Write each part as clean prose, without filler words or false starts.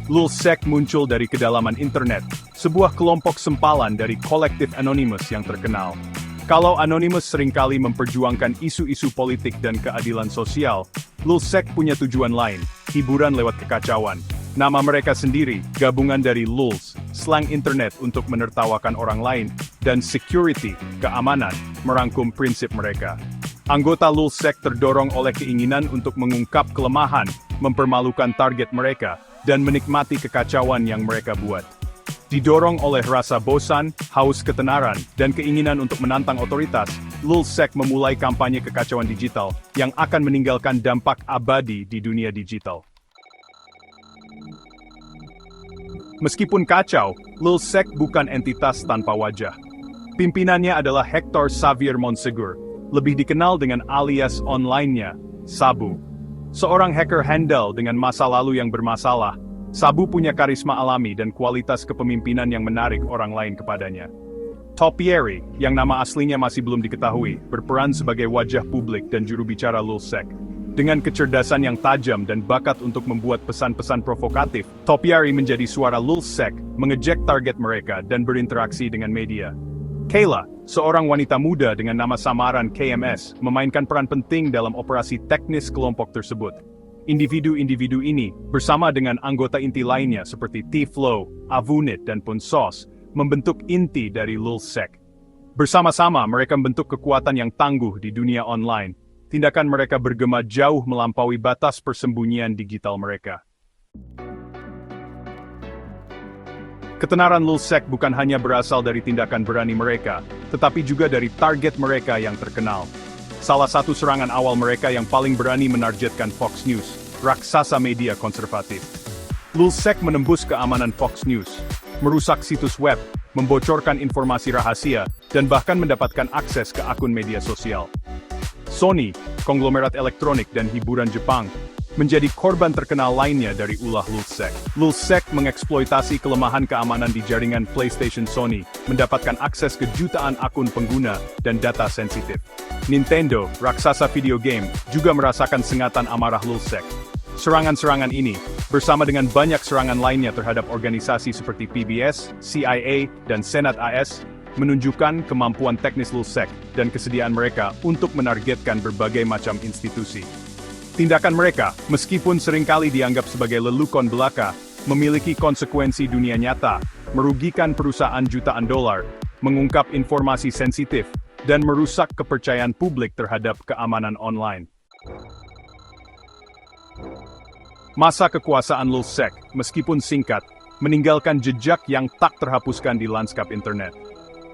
Lulzsec muncul dari kedalaman internet, sebuah kelompok sempalan dari kolektif Anonymous yang terkenal. Kalau Anonymous seringkali memperjuangkan isu-isu politik dan keadilan sosial, Lulzsec punya tujuan lain, hiburan lewat kekacauan. Nama mereka sendiri, gabungan dari lulz, slang internet untuk menertawakan orang lain, dan security, keamanan, merangkum prinsip mereka. Anggota Lulzsec terdorong oleh keinginan untuk mengungkap kelemahan, mempermalukan target mereka, dan menikmati kekacauan yang mereka buat. Didorong oleh rasa bosan, haus ketenaran, dan keinginan untuk menantang otoritas, Lulzsec memulai kampanye kekacauan digital yang akan meninggalkan dampak abadi di dunia digital. Meskipun kacau, Lulzsec bukan entitas tanpa wajah. Pimpinannya adalah Hector Xavier Monsegur, lebih dikenal dengan alias online-nya, Sabu. Seorang hacker handal dengan masa lalu yang bermasalah, Sabu punya karisma alami dan kualitas kepemimpinan yang menarik orang lain kepadanya. Topiary, yang nama aslinya masih belum diketahui, berperan sebagai wajah publik dan juru bicara Lulzsec. Dengan kecerdasan yang tajam dan bakat untuk membuat pesan-pesan provokatif, Topiary menjadi suara Lulzsec, mengejek target mereka dan berinteraksi dengan media. Kayla, seorang wanita muda dengan nama samaran KMS, memainkan peran penting dalam operasi teknis kelompok tersebut. Individu-individu ini, bersama dengan anggota inti lainnya seperti T-Flow, Avunit, dan Punsos, membentuk inti dari Lulzsec. Bersama-sama mereka membentuk kekuatan yang tangguh di dunia online. Tindakan mereka bergema jauh melampaui batas persembunyian digital mereka. Ketenaran Lulzsec bukan hanya berasal dari tindakan berani mereka, tetapi juga dari target mereka yang terkenal. Salah satu serangan awal mereka yang paling berani menargetkan Fox News, raksasa media konservatif. Lulzsec menembus keamanan Fox News, merusak situs web, membocorkan informasi rahasia, dan bahkan mendapatkan akses ke akun media sosial. Sony, konglomerat elektronik dan hiburan Jepang, menjadi korban terkenal lainnya dari ulah Lulzsec. Lulzsec mengeksploitasi kelemahan keamanan di jaringan PlayStation Sony, mendapatkan akses ke jutaan akun pengguna dan data sensitif. Nintendo, raksasa video game, juga merasakan sengatan amarah Lulzsec. Serangan-serangan ini, bersama dengan banyak serangan lainnya terhadap organisasi seperti PBS, CIA, dan Senat AS, menunjukkan kemampuan teknis Lulzsec dan kesediaan mereka untuk menargetkan berbagai macam institusi. Tindakan mereka, meskipun seringkali dianggap sebagai lelukon belaka, memiliki konsekuensi dunia nyata, merugikan perusahaan jutaan dolar, mengungkap informasi sensitif, dan merusak kepercayaan publik terhadap keamanan online. Masa kekuasaan Lulzsec, meskipun singkat, meninggalkan jejak yang tak terhapuskan di lanskap internet.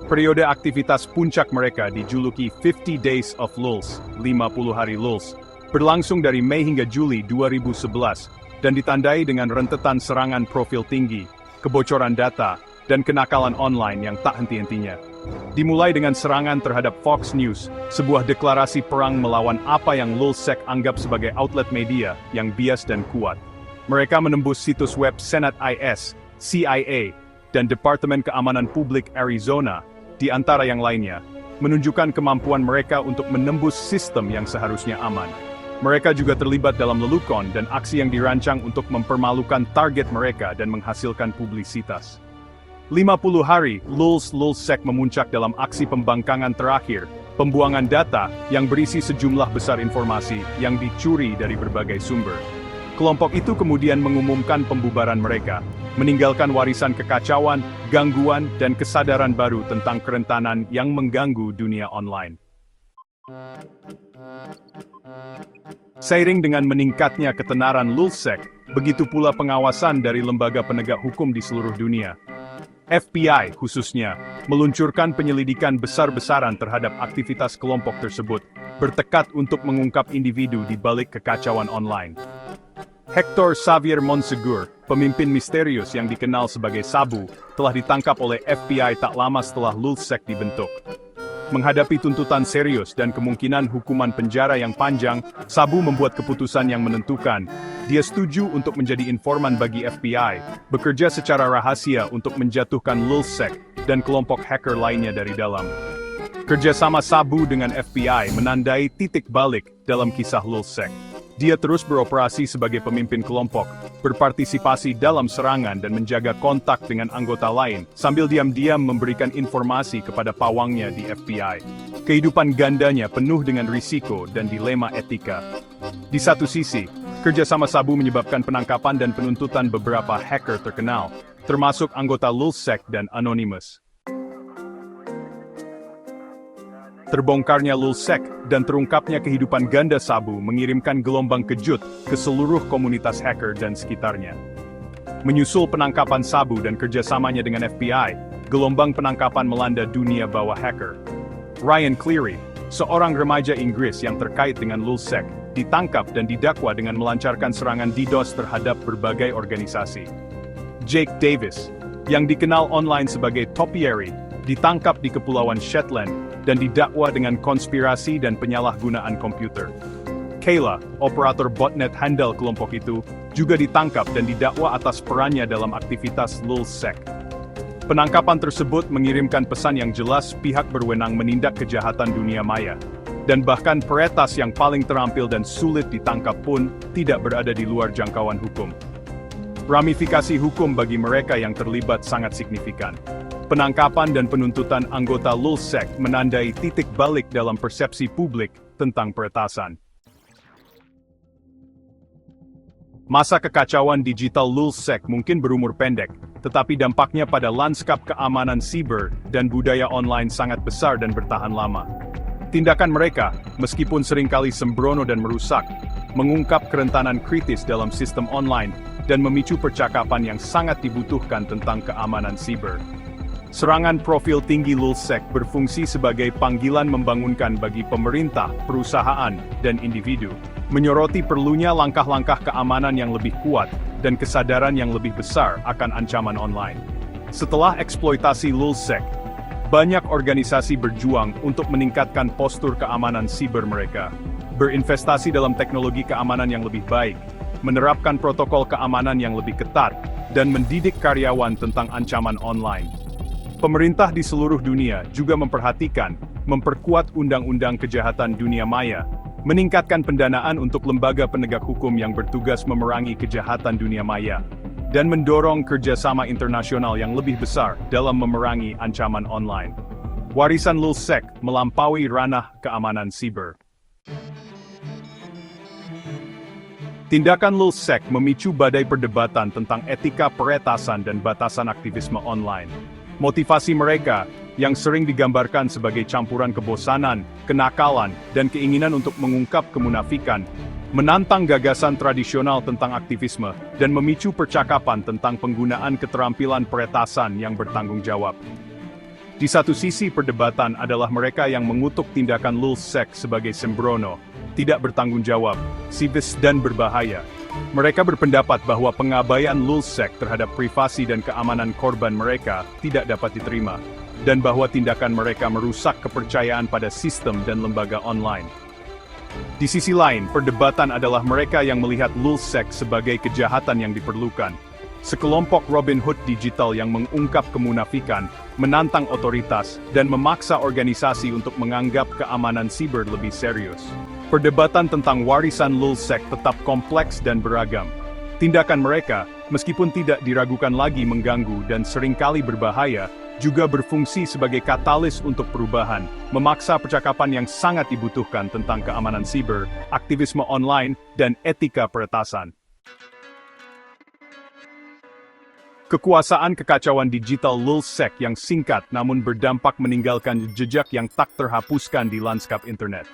Periode aktivitas puncak mereka dijuluki 50 Days of Lulz, 50 hari Lulz, berlangsung dari Mei hingga Juli 2011, dan ditandai dengan rentetan serangan profil tinggi, kebocoran data, dan kenakalan online yang tak henti-hentinya. Dimulai dengan serangan terhadap Fox News, sebuah deklarasi perang melawan apa yang Lulzsec anggap sebagai outlet media yang bias dan kuat. Mereka menembus situs web Senat IS, CIA, dan Departemen Keamanan Publik Arizona, di antara yang lainnya, menunjukkan kemampuan mereka untuk menembus sistem yang seharusnya aman. Mereka juga terlibat dalam lelukon dan aksi yang dirancang untuk mempermalukan target mereka dan menghasilkan publisitas. 50 hari, Lulzsec memuncak dalam aksi pembangkangan terakhir, pembuangan data yang berisi sejumlah besar informasi yang dicuri dari berbagai sumber. Kelompok itu kemudian mengumumkan pembubaran mereka, meninggalkan warisan kekacauan, gangguan, dan kesadaran baru tentang kerentanan yang mengganggu dunia online. Seiring dengan meningkatnya ketenaran Lulzsec, begitu pula pengawasan dari lembaga penegak hukum di seluruh dunia. FBI, khususnya, meluncurkan penyelidikan besar-besaran terhadap aktivitas kelompok tersebut, bertekad untuk mengungkap individu di balik kekacauan online. Hector Xavier Monsegur, pemimpin misterius yang dikenal sebagai Sabu, telah ditangkap oleh FBI tak lama setelah Lulzsec dibentuk. Menghadapi tuntutan serius dan kemungkinan hukuman penjara yang panjang, Sabu membuat keputusan yang menentukan. Dia setuju untuk menjadi informan bagi FBI, bekerja secara rahasia untuk menjatuhkan Lulzsec dan kelompok hacker lainnya dari dalam. Kerjasama Sabu dengan FBI menandai titik balik dalam kisah Lulzsec. Dia terus beroperasi sebagai pemimpin kelompok, berpartisipasi dalam serangan dan menjaga kontak dengan anggota lain, sambil diam-diam memberikan informasi kepada pawangnya di FBI. Kehidupan gandanya penuh dengan risiko dan dilema etika. Di satu sisi, kerjasama Sabu menyebabkan penangkapan dan penuntutan beberapa hacker terkenal, termasuk anggota Lulzsec dan Anonymous. Terbongkarnya Lulzsec dan terungkapnya kehidupan ganda Sabu mengirimkan gelombang kejut ke seluruh komunitas hacker dan sekitarnya. Menyusul penangkapan Sabu dan kerjasamanya dengan FBI, gelombang penangkapan melanda dunia bawah hacker. Ryan Cleary, seorang remaja Inggris yang terkait dengan Lulzsec, ditangkap dan didakwa dengan melancarkan serangan DDoS terhadap berbagai organisasi. Jake Davis, yang dikenal online sebagai Topiary, ditangkap di Kepulauan Shetland dan didakwa dengan konspirasi dan penyalahgunaan komputer. Kayla, operator botnet handal kelompok itu, juga ditangkap dan didakwa atas perannya dalam aktivitas Lulzsec. Penangkapan tersebut mengirimkan pesan yang jelas pihak berwenang menindak kejahatan dunia maya, dan bahkan peretas yang paling terampil dan sulit ditangkap pun tidak berada di luar jangkauan hukum. Ramifikasi hukum bagi mereka yang terlibat sangat signifikan. Penangkapan dan penuntutan anggota Lulzsec menandai titik balik dalam persepsi publik tentang peretasan. Masa kekacauan digital Lulzsec mungkin berumur pendek, tetapi dampaknya pada lanskap keamanan siber dan budaya online sangat besar dan bertahan lama. Tindakan mereka, meskipun seringkali sembrono dan merusak, mengungkap kerentanan kritis dalam sistem online dan memicu percakapan yang sangat dibutuhkan tentang keamanan siber. Serangan profil tinggi Lulzsec berfungsi sebagai panggilan membangunkan bagi pemerintah, perusahaan, dan individu, menyoroti perlunya langkah-langkah keamanan yang lebih kuat dan kesadaran yang lebih besar akan ancaman online. Setelah eksploitasi Lulzsec, banyak organisasi berjuang untuk meningkatkan postur keamanan siber mereka, berinvestasi dalam teknologi keamanan yang lebih baik, menerapkan protokol keamanan yang lebih ketat, dan mendidik karyawan tentang ancaman online. Pemerintah di seluruh dunia juga memperhatikan, memperkuat undang-undang kejahatan dunia maya, meningkatkan pendanaan untuk lembaga penegak hukum yang bertugas memerangi kejahatan dunia maya, dan mendorong kerjasama internasional yang lebih besar dalam memerangi ancaman online. Warisan Lulzsec melampaui ranah keamanan siber. Tindakan Lulzsec memicu badai perdebatan tentang etika peretasan dan batasan aktivisme online. Motivasi mereka, yang sering digambarkan sebagai campuran kebosanan, kenakalan, dan keinginan untuk mengungkap kemunafikan, menantang gagasan tradisional tentang aktivisme, dan memicu percakapan tentang penggunaan keterampilan peretasan yang bertanggung jawab. Di satu sisi perdebatan adalah mereka yang mengutuk tindakan Lulzsec sebagai sembrono, tidak bertanggung jawab, sivis dan berbahaya. Mereka berpendapat bahwa pengabaian Lulzsec terhadap privasi dan keamanan korban mereka tidak dapat diterima, dan bahwa tindakan mereka merusak kepercayaan pada sistem dan lembaga online. Di sisi lain, perdebatan adalah mereka yang melihat Lulzsec sebagai kejahatan yang diperlukan. Sekelompok Robin Hood digital yang mengungkap kemunafikan, menantang otoritas, dan memaksa organisasi untuk menganggap keamanan siber lebih serius. Perdebatan tentang warisan Lulzsec tetap kompleks dan beragam. Tindakan mereka, meskipun tidak diragukan lagi mengganggu dan seringkali berbahaya, juga berfungsi sebagai katalis untuk perubahan, memaksa percakapan yang sangat dibutuhkan tentang keamanan siber, aktivisme online, dan etika peretasan. Kekuasaan kekacauan digital Lulzsec yang singkat namun berdampak meninggalkan jejak yang tak terhapuskan di lanskap internet.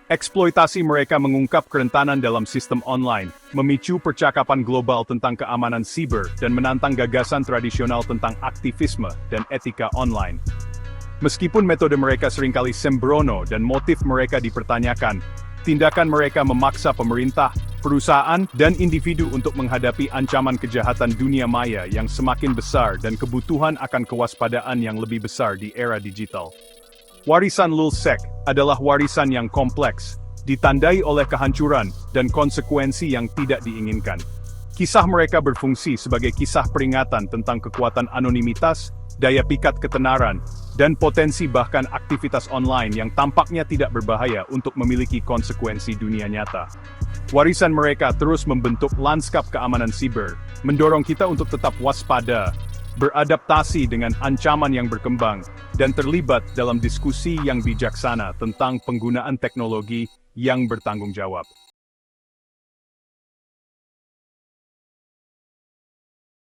Eksploitasi mereka mengungkap kerentanan dalam sistem online, memicu percakapan global tentang keamanan siber, dan menantang gagasan tradisional tentang aktivisme dan etika online. Meskipun metode mereka seringkali sembrono dan motif mereka dipertanyakan, tindakan mereka memaksa pemerintah, perusahaan, dan individu untuk menghadapi ancaman kejahatan dunia maya yang semakin besar dan kebutuhan akan kewaspadaan yang lebih besar di era digital. Warisan Lulzsec adalah warisan yang kompleks, ditandai oleh kehancuran dan konsekuensi yang tidak diinginkan. Kisah mereka berfungsi sebagai kisah peringatan tentang kekuatan anonimitas, daya pikat ketenaran, dan potensi bahkan aktivitas online yang tampaknya tidak berbahaya untuk memiliki konsekuensi dunia nyata. Warisan mereka terus membentuk lanskap keamanan siber, mendorong kita untuk tetap waspada, beradaptasi dengan ancaman yang berkembang, dan terlibat dalam diskusi yang bijaksana tentang penggunaan teknologi yang bertanggung jawab.